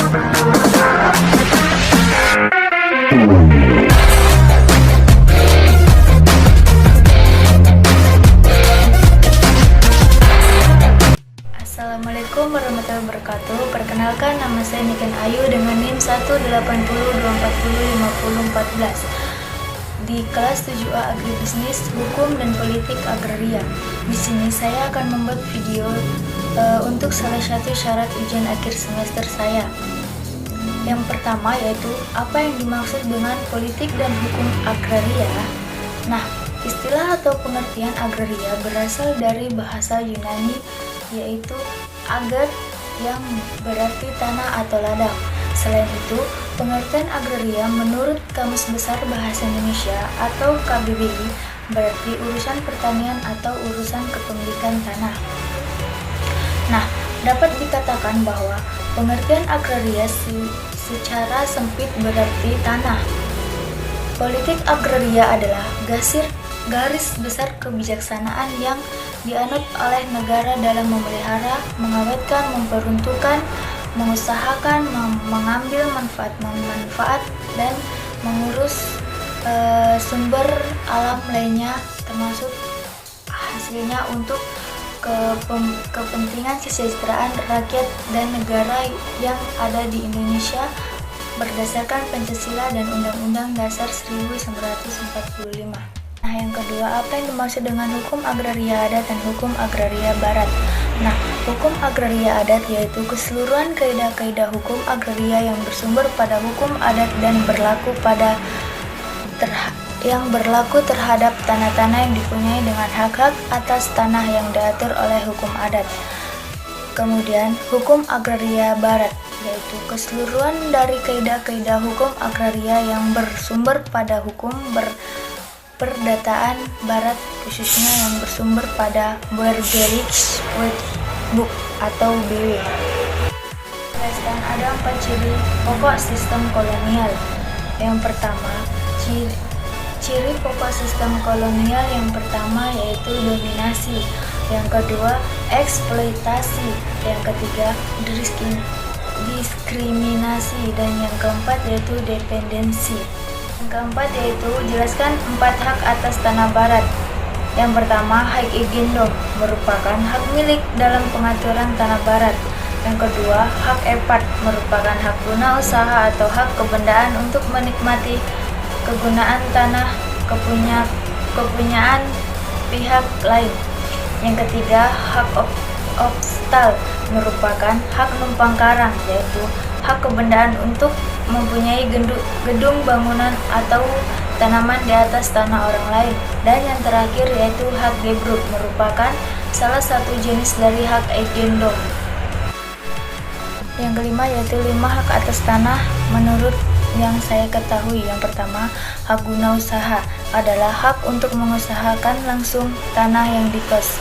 Assalamualaikum warahmatullahi wabarakatuh. Perkenalkan, nama saya Niken Ayu dengan NIM 18024050414 di kelas 7A Agribisnis, Hukum dan Politik Agraria. Di sini saya akan membuat video untuk salah satu syarat ujian akhir semester saya. Yang pertama yaitu apa yang dimaksud dengan politik dan hukum agraria. Nah, istilah atau pengertian agraria berasal dari bahasa Yunani yaitu agar yang berarti tanah atau ladang. Selain itu, pengertian agraria menurut Kamus Besar Bahasa Indonesia atau KBBI berarti urusan pertanian atau urusan kepemilikan tanah. Nah, dapat dikatakan bahwa pengertian agraria secara sempit berarti tanah. Politik agraria adalah garis besar kebijaksanaan yang dianut oleh negara dalam memelihara, mengawetkan, memperuntukkan, mengusahakan, mengambil manfaat, dan mengurus sumber alam lainnya termasuk hasilnya untuk kepentingan kesejahteraan rakyat dan negara yang ada di Indonesia berdasarkan Pancasila dan Undang-Undang Dasar 1945. Nah, yang kedua, apa yang dimaksud dengan hukum agraria adat dan hukum agraria barat? Nah, hukum agraria adat yaitu keseluruhan kaidah-kaidah hukum agraria yang bersumber pada hukum adat dan yang berlaku terhadap tanah-tanah yang dipunyai dengan hak-hak atas tanah yang diatur oleh hukum adat. Kemudian, hukum agraria barat yaitu keseluruhan dari kaidah-kaidah hukum agraria yang bersumber pada hukum perdataan barat, khususnya yang bersumber pada Bürgerliches Wetboek atau BW. Jelaskan ada 4 ciri pokok sistem kolonial. Yang pertama, ciri pokok sistem kolonial yang pertama yaitu dominasi, yang kedua eksploitasi, yang ketiga diskriminasi, dan yang keempat yaitu dependensi. Yang keempat yaitu jelaskan 4 hak atas tanah barat. Yang pertama, hak eigendom merupakan hak milik dalam pengaturan tanah barat. Yang kedua, hak epat merupakan hak guna usaha atau hak kebendaan untuk menikmati kegunaan tanah kepunyaan pihak lain. Yang ketiga, hak obstal merupakan hak numpang karang, yaitu hak kebendaan untuk mempunyai gedung bangunan atau tanaman di atas tanah orang lain. Dan yang terakhir yaitu hak gebruk merupakan salah satu jenis dari hak eigendom. Yang kelima yaitu 5 hak atas tanah menurut yang saya ketahui. Yang pertama, hak guna usaha adalah hak untuk mengusahakan langsung tanah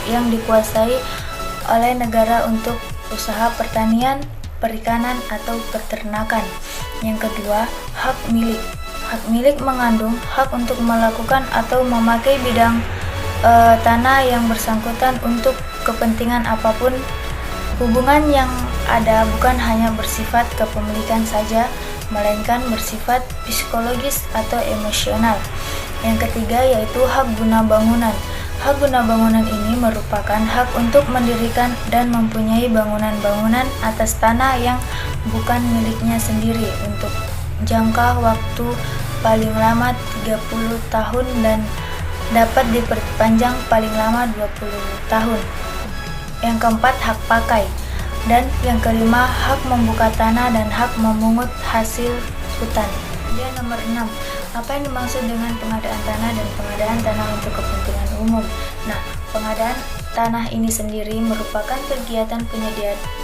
yang dikuasai oleh negara untuk usaha pertanian, perikanan, atau peternakan. Yang kedua, hak milik. Hak milik mengandung hak untuk melakukan atau memakai bidang tanah yang bersangkutan untuk kepentingan apapun. Hubungan yang ada bukan hanya bersifat kepemilikan saja, melainkan bersifat psikologis atau emosional. Yang ketiga yaitu hak guna bangunan. Hak guna bangunan ini merupakan hak untuk mendirikan dan mempunyai bangunan-bangunan atas tanah yang bukan miliknya sendiri untuk jangka waktu paling lama 30 tahun dan dapat diperpanjang paling lama 20 tahun. Yang keempat, hak pakai. Dan yang kelima, hak membuka tanah dan hak memungut hasil hutan. Kemudian nomor 6, apa yang dimaksud dengan pengadaan tanah dan pengadaan tanah untuk kepentingan umum? Nah, pengadaan tanah ini sendiri merupakan kegiatan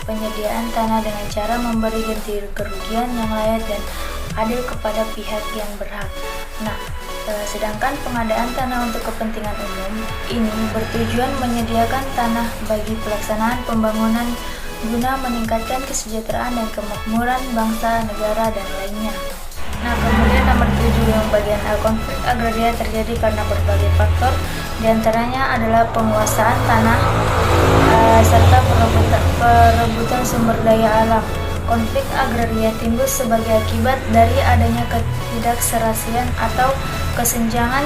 penyediaan tanah dengan cara memberi ganti kerugian yang layak dan adil kepada pihak yang berhak. Nah, sedangkan pengadaan tanah untuk kepentingan umum ini bertujuan menyediakan tanah bagi pelaksanaan pembangunan guna meningkatkan kesejahteraan dan kemakmuran bangsa, negara, dan lainnya. Nah, kemudian nomor 7 yang bagian A, konflik agraria terjadi karena berbagai faktor, diantaranya adalah penguasaan tanah serta perebutan sumber daya alam. konflik agraria timbul sebagai akibat dari adanya ketidakserasian atau kesenjangan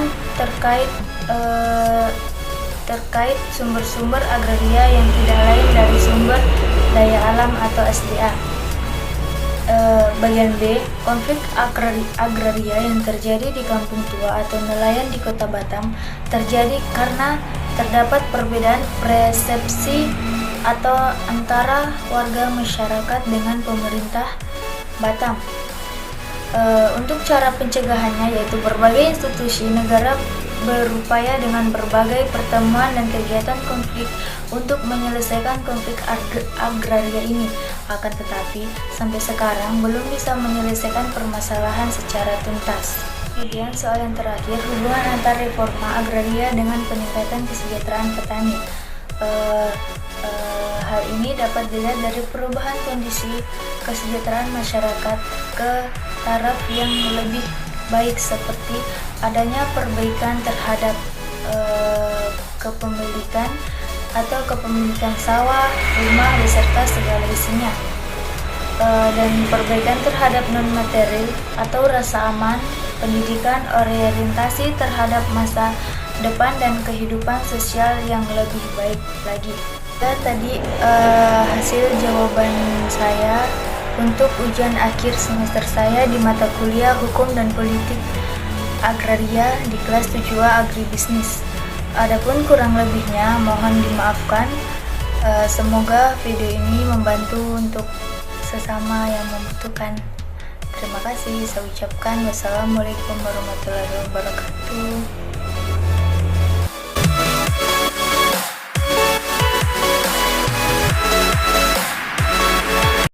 terkait sumber-sumber agraria yang tidak lain dari sumber daya alam atau SDA. Bagian B, konflik agraria yang terjadi di Kampung Tua atau nelayan di Kota Batam terjadi karena terdapat perbedaan persepsi atau antara warga masyarakat dengan pemerintah Batam. Untuk cara pencegahannya yaitu berbagai institusi negara berupaya dengan berbagai pertemuan dan kegiatan konflik untuk menyelesaikan konflik agraria ini. Akan tetapi, sampai sekarang belum bisa menyelesaikan permasalahan secara tuntas. Kemudian soal yang terakhir, hubungan antar reforma agraria dengan peningkatan kesejahteraan petani. Hal ini dapat dilihat dari perubahan kondisi kesejahteraan masyarakat ke taraf yang lebih baik seperti adanya perbaikan terhadap kepemilikan sawah, rumah beserta segala isinya, dan perbaikan terhadap non-material atau rasa aman, pendidikan, orientasi terhadap masa depan dan kehidupan sosial yang lebih baik lagi. Dan tadi hasil jawaban saya untuk ujian akhir semester saya di mata kuliah Hukum dan Politik Agraria di kelas 7A Agribisnis. Adapun kurang lebihnya mohon dimaafkan. Semoga video ini membantu untuk sesama yang membutuhkan. Terima kasih. Saya ucapkan wassalamualaikum warahmatullahi wabarakatuh.